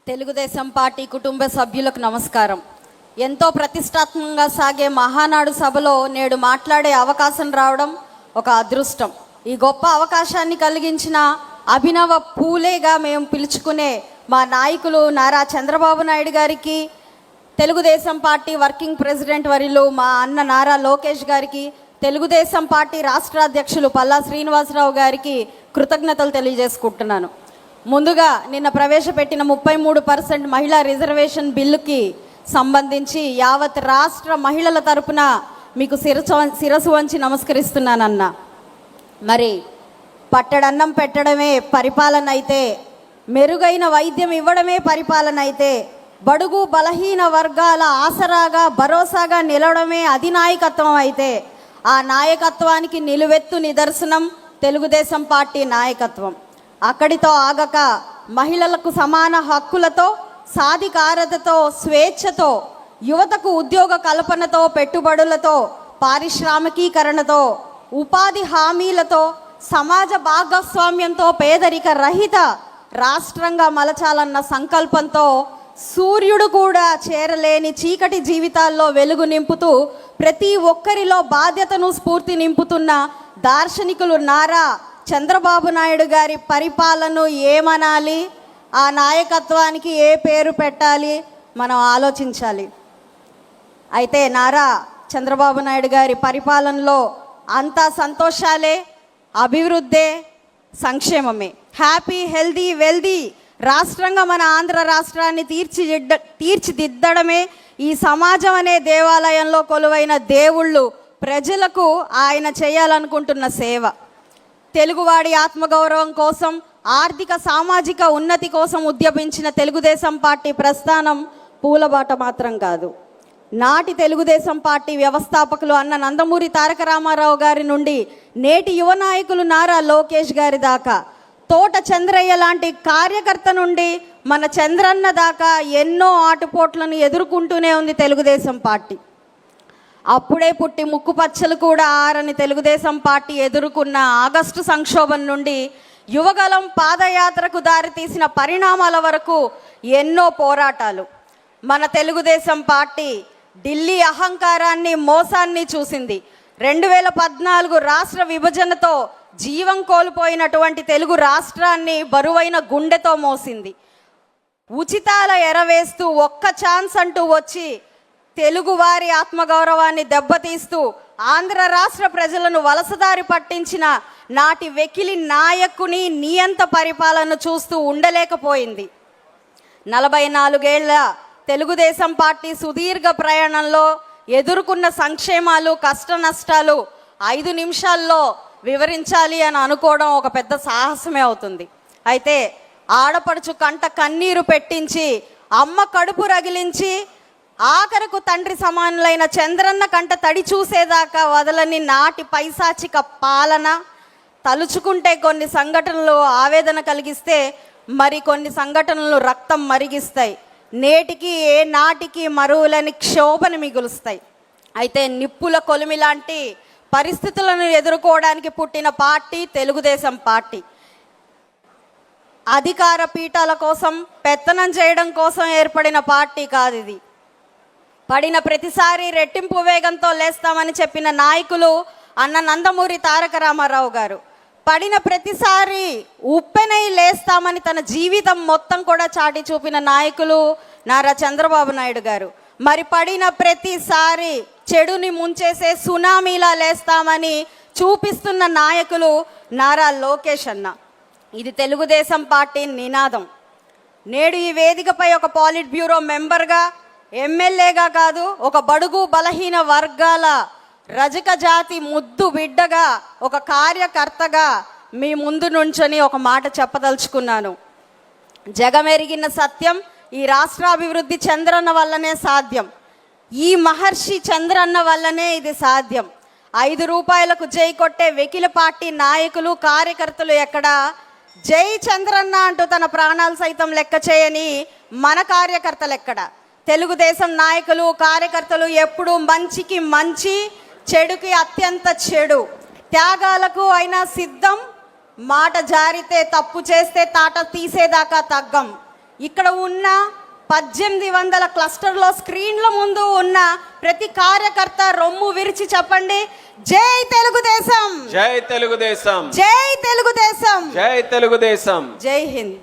Telugu Desam party కుటుంబ సభ్యులకు నమస్కారం. ఎంతో ప్రతిష్టాత్మకంగా సాగే మహానాడు సభలో నేడు మాట్లాడే అవకాశం రావడం ఒక అదృష్టం. ఈ గొప్ప అవకాశాన్ని కలిగించిన అభినవ పూలేగా మేము పిలుచుకునే మా నాయకులు నారా చంద్రబాబు నాయుడు గారికి, తెలుగుదేశం పార్టీ వర్కింగ్ ప్రెసిడెంట్ వర్యులు మా అన్న నారా లోకేష్ గారికి, తెలుగుదేశం పార్టీ రాష్ట్ర అధ్యక్షులు పల్లా శ్రీనివాసరావు గారికి కృతజ్ఞతలు తెలియజేసుకుంటున్నాను. ముందుగా నిన్న ప్రవేశపెట్టిన 33% మహిళా రిజర్వేషన్ బిల్లుకి సంబంధించి యావత్ రాష్ట్ర మహిళల తరపున మీకు శిరసు వంచి నమస్కరిస్తున్నానన్న. మరి పట్టడన్నం పెట్టడమే పరిపాలన అయితే, మెరుగైన వైద్యం ఇవ్వడమే పరిపాలన అయితే, బడుగు బలహీన వర్గాల ఆసరాగా భరోసాగా నిలవడమే అధినాయకత్వం అయితే, ఆ నాయకత్వానికి నిలువెత్తు నిదర్శనం తెలుగుదేశం పార్టీ నాయకత్వం. అక్కడితో ఆగక మహిళలకు సమాన హక్కులతో, సాధికారతతో, స్వేచ్ఛతో, యువతకు ఉద్యోగ కల్పనతో, పెట్టుబడులతో, పారిశ్రామికీకరణతో, ఉపాధి హామీలతో, సమాజ భాగస్వామ్యంతో పేదరిక రహిత రాష్ట్రంగా మలచాలన్న సంకల్పంతో సూర్యుడు కూడా చేరలేని చీకటి జీవితాల్లో వెలుగు నింపుతూ ప్రతి ఒక్కరిలో బాధ్యతను స్ఫూర్తి నింపుతున్న దార్శనికులు నారా చంద్రబాబు నాయుడు గారి పరిపాలనను ఏమనాలి, ఆ నాయకత్వానికి ఏ పేరు పెట్టాలి మనం ఆలోచించాలి. అయితే నారా చంద్రబాబు నాయుడు గారి పరిపాలనలో అంతా సంతోషాలే, అభివృద్ధే, సంక్షేమమే. హ్యాపీ హెల్దీ వెల్దీ రాష్ట్రంగా మన ఆంధ్ర రాష్ట్రాన్ని తీర్చిదిద్దడమే ఈ సమాజం అనే దేవాలయంలో కొలువైన దేవుళ్ళు ప్రజలకు ఆయన చేయాలనుకుంటున్న సేవ. తెలుగువాడి ఆత్మగౌరవం కోసం, ఆర్థిక సామాజిక ఉన్నతి కోసం ఉద్యమించిన తెలుగుదేశం పార్టీ ప్రస్థానం పూలబాట మాత్రం కాదు. నాటి తెలుగుదేశం పార్టీ వ్యవస్థాపకులు అన్న నందమూరి తారక రామారావు గారి నుండి నేటి యువ నాయకులు నారా లోకేష్ గారి దాకా, తోట చంద్రయ్య లాంటి కార్యకర్త నుండి మన చంద్రన్న దాకా ఎన్నో ఆటుపోట్లను ఎదుర్కొంటూనే ఉంది తెలుగుదేశం పార్టీ. అప్పుడే పుట్టి ముక్కుపచ్చలు కూడా ఆరని తెలుగుదేశం పార్టీ ఎదుర్కొన్న ఆగస్టు సంక్షోభం నుండి యువగలం పాదయాత్రకు దారితీసిన పరిణామాల వరకు ఎన్నో పోరాటాలు. మన తెలుగుదేశం పార్టీ ఢిల్లీ అహంకారాన్ని, మోసాన్ని చూసింది. 2014 రాష్ట్ర విభజనతో జీవం కోల్పోయినటువంటి తెలుగు రాష్ట్రాన్ని బరువైన గుండెతో మోసింది. ఉచితాల ఎరవేస్తూ ఒక్క ఛాన్స్ అంటూ వచ్చి తెలుగువారి ఆత్మగౌరవాన్ని దెబ్బతీస్తూ ఆంధ్ర రాష్ట్ర ప్రజలను వలసదారి పట్టించిన నాటి వెకిలి నాయకుని నియంత పరిపాలన చూస్తూ ఉండలేకపోయింది. 44 ఏళ్ల తెలుగుదేశం పార్టీ సుదీర్ఘ ప్రయాణంలో ఎదుర్కొన్న సంక్షేమాలు, కష్ట నష్టాలు 5 నిమిషాల్లో వివరించాలి అని అనుకోవడం ఒక పెద్ద సాహసమే అవుతుంది. అయితే ఆడపడుచు కంట కన్నీరు పెట్టించి, అమ్మ కడుపు రగిలించి, ఆఖరకు తండ్రి సమానులైన చంద్రన్న కంట తడి చూసేదాకా వదలని నాటి పైశాచిక పాలన తలుచుకుంటే కొన్ని సంఘటనలు ఆవేదన కలిగిస్తే, మరి కొన్ని సంఘటనలు రక్తం మరిగిస్తాయి. నేటికి ఏ నాటికి మరువులని క్షోభను మిగులుస్తాయి. అయితే నిప్పుల కొలిమి లాంటి పరిస్థితులను ఎదుర్కోవడానికి పుట్టిన పార్టీ తెలుగుదేశం పార్టీ. అధికార పీఠాల కోసం, పెత్తనం చేయడం కోసం ఏర్పడిన పార్టీ కాదు ఇది. పడిన ప్రతిసారి రెట్టింపు వేగంతో లేస్తామని చెప్పిన నాయకులు అన్న నందమూరి తారక రామారావు గారు. పడిన ప్రతిసారి ఉప్పెనై లేస్తామని తన జీవితం మొత్తం కూడా చాటి చూపిన నాయకులు నారా చంద్రబాబు నాయుడు గారు. మరి పడిన ప్రతిసారి చెడుని ముంచేసే సునామీలా లేస్తామని చూపిస్తున్న నాయకులు నారా లోకేష్ అన్న. ఇది తెలుగుదేశం పార్టీ నినాదం. నేడు ఈ వేదికపై ఒక పాలిట్ బ్యూరో మెంబర్గా, ఎమ్మెల్యేగా కాదు, ఒక బడుగు బలహీన వర్గాల రజక జాతి ముద్దు బిడ్డగా, ఒక కార్యకర్తగా మీ ముందు నుంచొని ఒక మాట చెప్పదలుచుకున్నాను. జగమెరిగిన సత్యం, ఈ రాష్ట్రాభివృద్ధి చంద్రన్న వల్లనే సాధ్యం. ఈ మహర్షి చంద్రన్న వల్లనే ఇది సాధ్యం. 5 రూపాయలకు జై కొట్టే వెకిల పార్టీ నాయకులు, కార్యకర్తలు ఎక్కడ? జై చంద్రన్న అంటూ తన ప్రాణాలు సైతం లెక్క చేయని మన కార్యకర్తలు ఎక్కడ? తెలుగుదేశం నాయకులు, కార్యకర్తలు ఎప్పుడూ మంచికి మంచి, చెడుకి అత్యంత చెడు, త్యాగాలకు అయినా సిద్ధం. మాట జారితే, తప్పు చేస్తే తాట తీసేదాకా తగ్గం. ఇక్కడ ఉన్న 1800 క్లస్టర్లో స్క్రీన్ల ముందు ఉన్న ప్రతి కార్యకర్త రొమ్ము విరిచి చెప్పండి, జై తెలుగుదేశం, జై తెలుగుదేశం, జై తెలుగుదేశం, జై తెలుగుదేశం, జై హింద్.